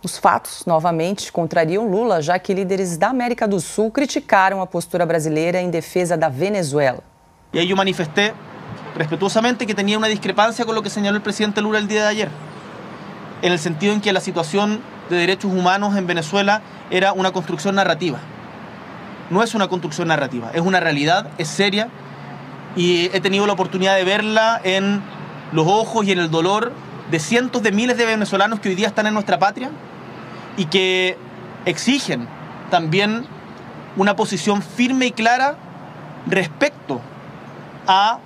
Os fatos, novamente, contrariam Lula, já que líderes da América do Sul criticaram a postura brasileira em defesa da Venezuela. E aí eu manifesté respetuosamente que tenía una discrepancia con lo que señaló el presidente Lula el día de ayer, en el sentido en que la situación de derechos humanos en Venezuela era una construcción narrativa. No es una construcción narrativa, es una realidad, es seria, y he tenido la oportunidad de verla en los ojos y en el dolor de cientos de miles de venezolanos que hoy día están en nuestra patria y que exigen también una posición firme y clara respecto a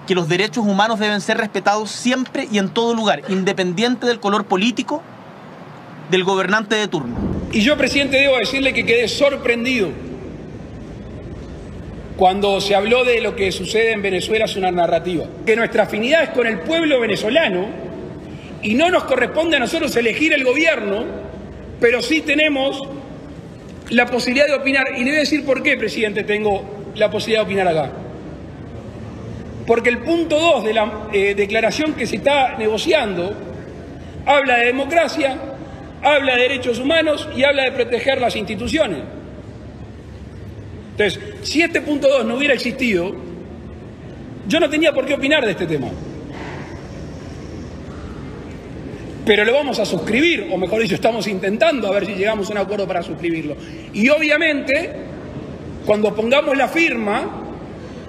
que los derechos humanos deben ser respetados siempre y en todo lugar, independiente del color político del gobernante de turno. Y yo, presidente, debo decirle que quedé sorprendido cuando se habló de lo que sucede en Venezuela es una narrativa. Que nuestra afinidad es con el pueblo venezolano y no nos corresponde a nosotros elegir el gobierno, pero sí tenemos la posibilidad de opinar. Y le voy a decir por qué, presidente, tengo la posibilidad de opinar acá. Porque el punto 2 de la declaración que se está negociando habla de democracia, habla de derechos humanos y habla de proteger las instituciones. Entonces, si este punto 2 no hubiera existido, yo no tenía por qué opinar de este tema. Pero lo vamos a suscribir, o mejor dicho, estamos intentando a ver si llegamos a un acuerdo para suscribirlo. Y obviamente, cuando pongamos la firma,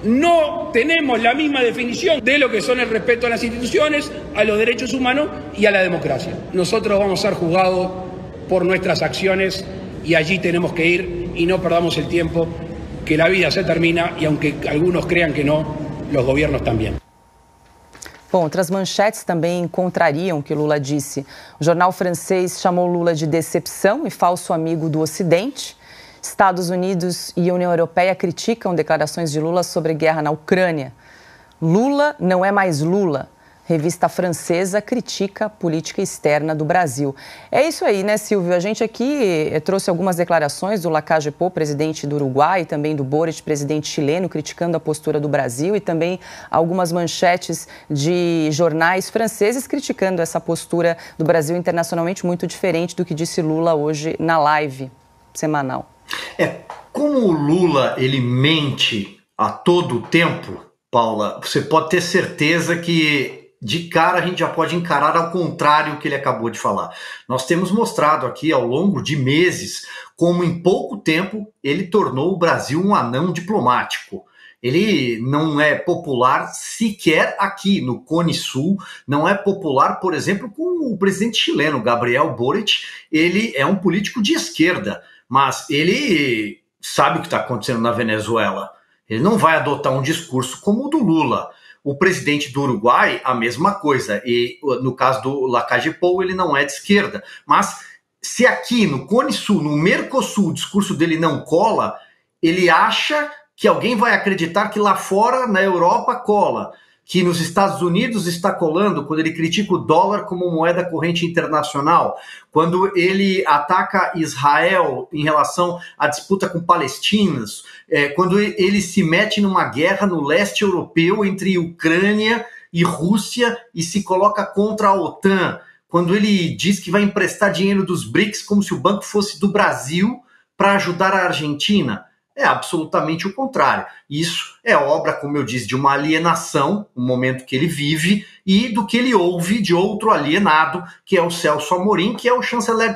no tenemos la misma definición de lo que son el respeto a las instituciones, a los derechos humanos y a la democracia. Nosotros vamos a ser juzgados por nuestras acciones y allí tenemos que ir y no perdamos el tiempo, que la vida se termina y aunque algunos crean que no, los gobiernos también. Bom, outras manchetes também contrariam o que Lula disse. O jornal francês chamou Lula de decepção e falso amigo do Ocidente. Estados Unidos e União Europeia criticam declarações de Lula sobre guerra na Ucrânia. Lula não é mais Lula. Revista francesa critica a política externa do Brasil. É isso aí, né, Silvio? A gente aqui trouxe algumas declarações do Lacalle Pou, presidente do Uruguai, e também do Boric, presidente chileno, criticando a postura do Brasil, e também algumas manchetes de jornais franceses criticando essa postura do Brasil internacionalmente muito diferente do que disse Lula hoje na live semanal. Como o Lula, ele mente a todo tempo, Paula, você pode ter certeza que de cara a gente já pode encarar ao contrário o que ele acabou de falar. Nós temos mostrado aqui ao longo de meses como em pouco tempo ele tornou o Brasil um anão diplomático. Ele não é popular sequer aqui no Cone Sul, não é popular, por exemplo, com o presidente chileno, Gabriel Boric. Ele é um político de esquerda, mas ele sabe o que está acontecendo na Venezuela. Ele não vai adotar um discurso como o do Lula. O presidente do Uruguai, a mesma coisa. E no caso do Lacalle Pou, ele não é de esquerda. Mas se aqui no Cone Sul, no Mercosul, o discurso dele não cola, ele acha que alguém vai acreditar que lá fora, na Europa, cola. Que nos Estados Unidos está colando, quando ele critica o dólar como moeda corrente internacional, quando ele ataca Israel em relação à disputa com palestinos, quando ele se mete numa guerra no leste europeu entre Ucrânia e Rússia e se coloca contra a OTAN, quando ele diz que vai emprestar dinheiro dos BRICS como se o banco fosse do Brasil para ajudar a Argentina. É absolutamente o contrário. Isso é obra, como eu disse, de uma alienação, o momento que ele vive, e do que ele ouve de outro alienado, que é o Celso Amorim, que é o chanceler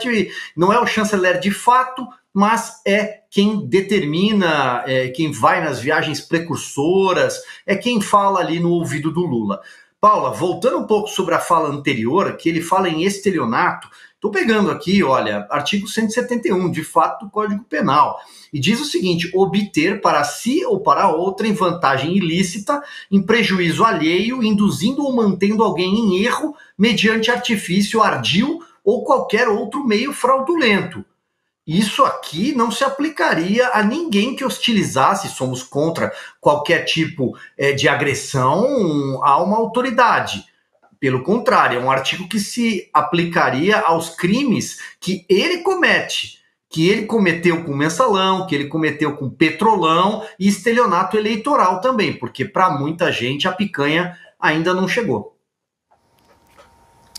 não é o chanceler de fato, mas é quem determina, quem vai nas viagens precursoras, é quem fala ali no ouvido do Lula. Paula, voltando um pouco sobre a fala anterior, que ele fala em estelionato, estou pegando aqui, olha, artigo 171, de fato, do Código Penal. E diz o seguinte: obter para si ou para outra em vantagem ilícita, em prejuízo alheio, induzindo ou mantendo alguém em erro, mediante artifício ardil ou qualquer outro meio fraudulento. Isso aqui não se aplicaria a ninguém que hostilizasse, somos contra qualquer tipo de agressão a uma autoridade. Pelo contrário, é um artigo que se aplicaria aos crimes que ele comete, que ele cometeu com Mensalão, que ele cometeu com Petrolão e estelionato eleitoral também, porque para muita gente a picanha ainda não chegou.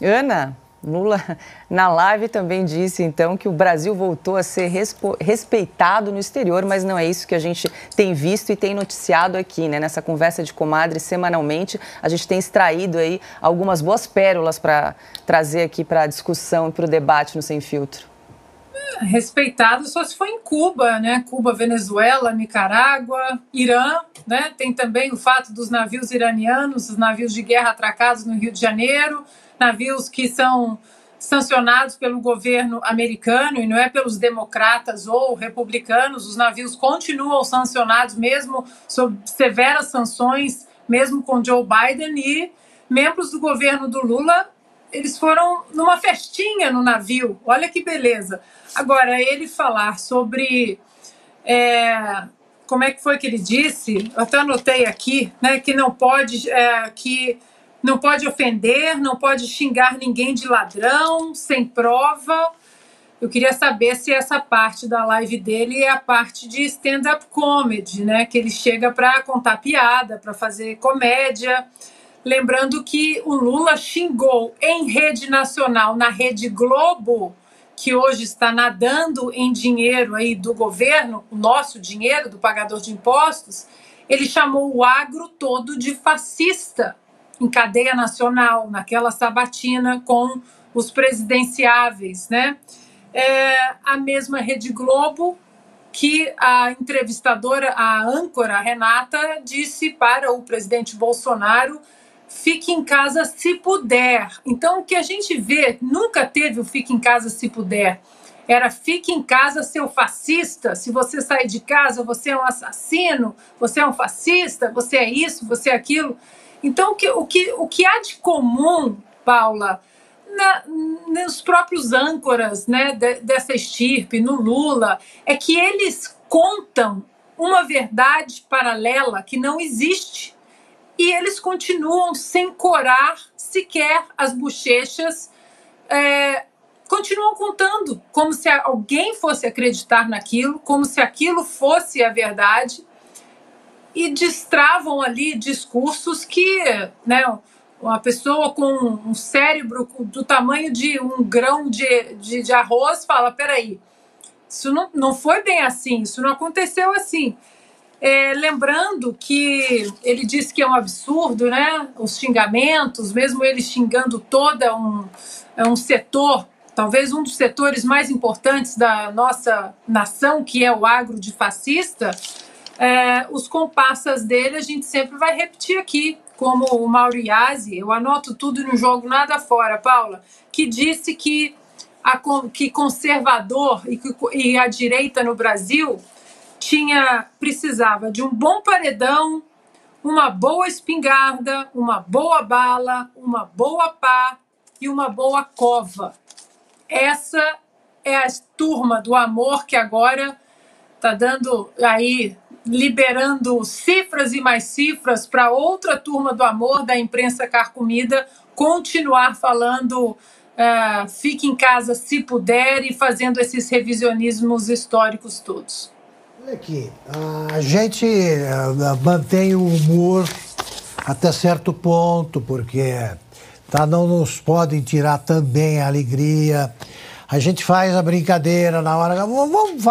Ana? Lula, na live, também disse, então, que o Brasil voltou a ser respeitado no exterior, mas não é isso que a gente tem visto e tem noticiado aqui, né? Nessa conversa de comadre, semanalmente, a gente tem extraído aí algumas boas pérolas para trazer aqui para a discussão e para o debate no Sem Filtro. Respeitado só se for em Cuba, né? Cuba, Venezuela, Nicarágua, Irã, né? Tem também o fato dos navios iranianos, os navios de guerra atracados no Rio de Janeiro, navios que são sancionados pelo governo americano e não é pelos democratas ou republicanos. Os navios continuam sancionados mesmo sob severas sanções, mesmo com Joe Biden, e membros do governo do Lula, eles foram numa festinha no navio. Olha que beleza. Agora, ele falar sobre... como é que foi que ele disse? Eu até anotei aqui, né, que não pode ofender, não pode xingar ninguém de ladrão, sem prova. Eu queria saber se essa parte da live dele é a parte de stand-up comedy, né, que ele chega para contar piada, para fazer comédia. Lembrando que o Lula xingou em rede nacional, na Rede Globo, que hoje está nadando em dinheiro aí do governo, o nosso dinheiro, do pagador de impostos. Ele chamou o agro todo de fascista em cadeia nacional, naquela sabatina com os presidenciáveis, né? A mesma Rede Globo que a entrevistadora, a âncora Renata, disse para o presidente Bolsonaro: fique em casa se puder. Então, o que a gente vê, nunca teve o fique em casa se puder. Era fique em casa, seu fascista. Se você sair de casa, você é um assassino, você é um fascista, você é isso, você é aquilo. Então, o que há de comum, Paula, nos próprios âncoras, né, dessa estirpe, no Lula, é que eles contam uma verdade paralela que não existe. E eles continuam sem corar sequer as bochechas, continuam contando como se alguém fosse acreditar naquilo, como se aquilo fosse a verdade, e destravam ali discursos que, né, uma pessoa com um cérebro do tamanho de um grão de arroz fala: peraí, isso não foi bem assim, isso não aconteceu assim. Lembrando que ele disse que é um absurdo, né, os xingamentos, mesmo ele xingando todo um setor, talvez um dos setores mais importantes da nossa nação, que é o agro de fascista. Os comparsas dele a gente sempre vai repetir aqui, como o Mauro Iazzi, eu anoto tudo e não jogo nada fora, Paula, que disse que conservador e a direita no Brasil precisava de um bom paredão, uma boa espingarda, uma boa bala, uma boa pá e uma boa cova. Essa é a turma do amor que agora está dando aí, liberando cifras e mais cifras para outra turma do amor da imprensa carcomida continuar falando fique em casa se puder e fazendo esses revisionismos históricos todos. Olha aqui, a gente mantém o humor até certo ponto, porque não nos podem tirar também a alegria. A gente faz a brincadeira na hora, vamos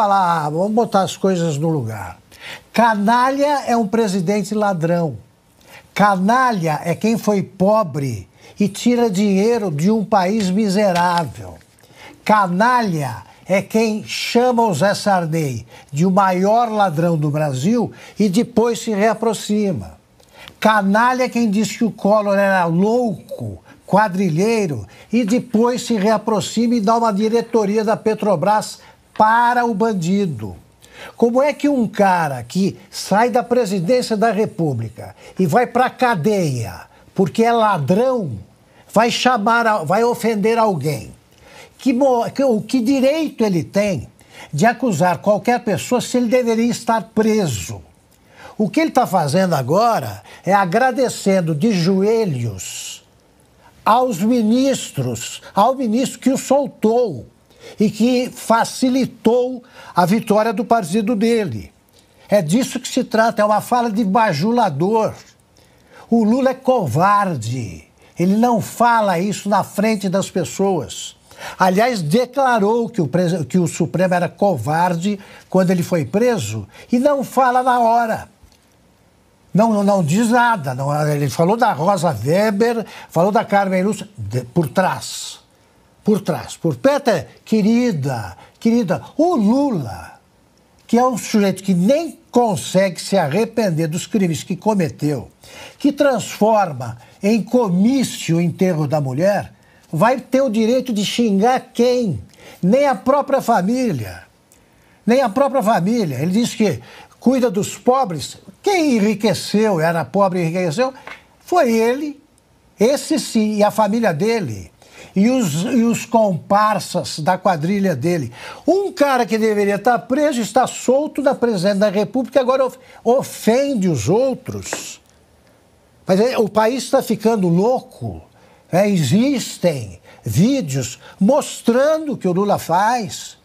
botar as coisas no lugar. Canalha é um presidente ladrão. Canalha é quem foi pobre e tira dinheiro de um país miserável. Canalha é quem chama o Zé Sarney de o maior ladrão do Brasil e depois se reaproxima. Canalha é quem diz que o Collor era louco, quadrilheiro, e depois se reaproxima e dá uma diretoria da Petrobras para o bandido. Como é que um cara que sai da presidência da República e vai para a cadeia porque é ladrão, vai ofender alguém? Que direito ele tem de acusar qualquer pessoa se ele deveria estar preso? O que ele está fazendo agora é agradecendo de joelhos ao ministro que o soltou e que facilitou a vitória do partido dele. É disso que se trata, é uma fala de bajulador. O Lula é covarde, Ele não fala isso na frente das pessoas. Aliás, declarou que o Supremo era covarde quando ele foi preso e não fala na hora. Não diz nada. Ele falou da Rosa Weber, falou da Carmen Lúcia, por trás. Por trás. Por perto, querida, o Lula, que é um sujeito que nem consegue se arrepender dos crimes que cometeu, que transforma em comício o enterro da mulher, vai ter o direito de xingar quem? Nem a própria família. Nem a própria família. Ele diz que cuida dos pobres. Quem enriqueceu, era pobre e enriqueceu, foi ele, esse sim, e a família dele. E os comparsas da quadrilha dele. Um cara que deveria estar preso está solto da presidente da República e agora ofende os outros. Mas o país está ficando louco. Existem vídeos mostrando o que o Lula faz.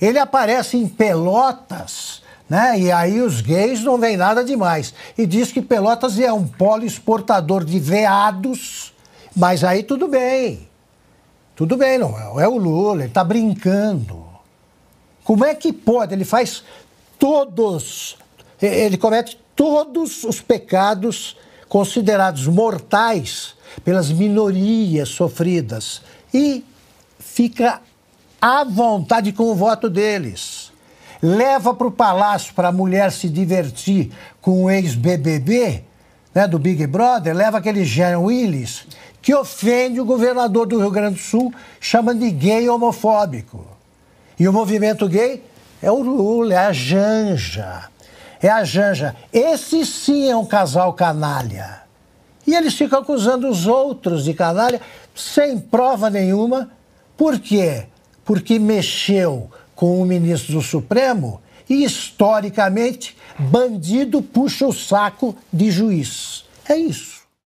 Ele aparece em Pelotas, né? E aí os gays não veem nada demais. E diz que Pelotas é um polo exportador de veados, mas aí tudo bem. Tudo bem, não é o Lula, ele está brincando. Como é que pode? Ele comete todos os pecados considerados mortais pelas minorias sofridas e fica à vontade com o voto deles. Leva para o palácio para a mulher se divertir com o ex-BBB, né, do Big Brother, leva aquele Jean Willis, que ofende o governador do Rio Grande do Sul, chamando de gay homofóbico. E o movimento gay é o Lula, é a Janja. É a Janja. Esse sim é um casal canalha. E eles ficam acusando os outros de canalha sem prova nenhuma. Por quê? Porque mexeu com o ministro do Supremo e, historicamente, bandido puxa o saco de juiz. É isso.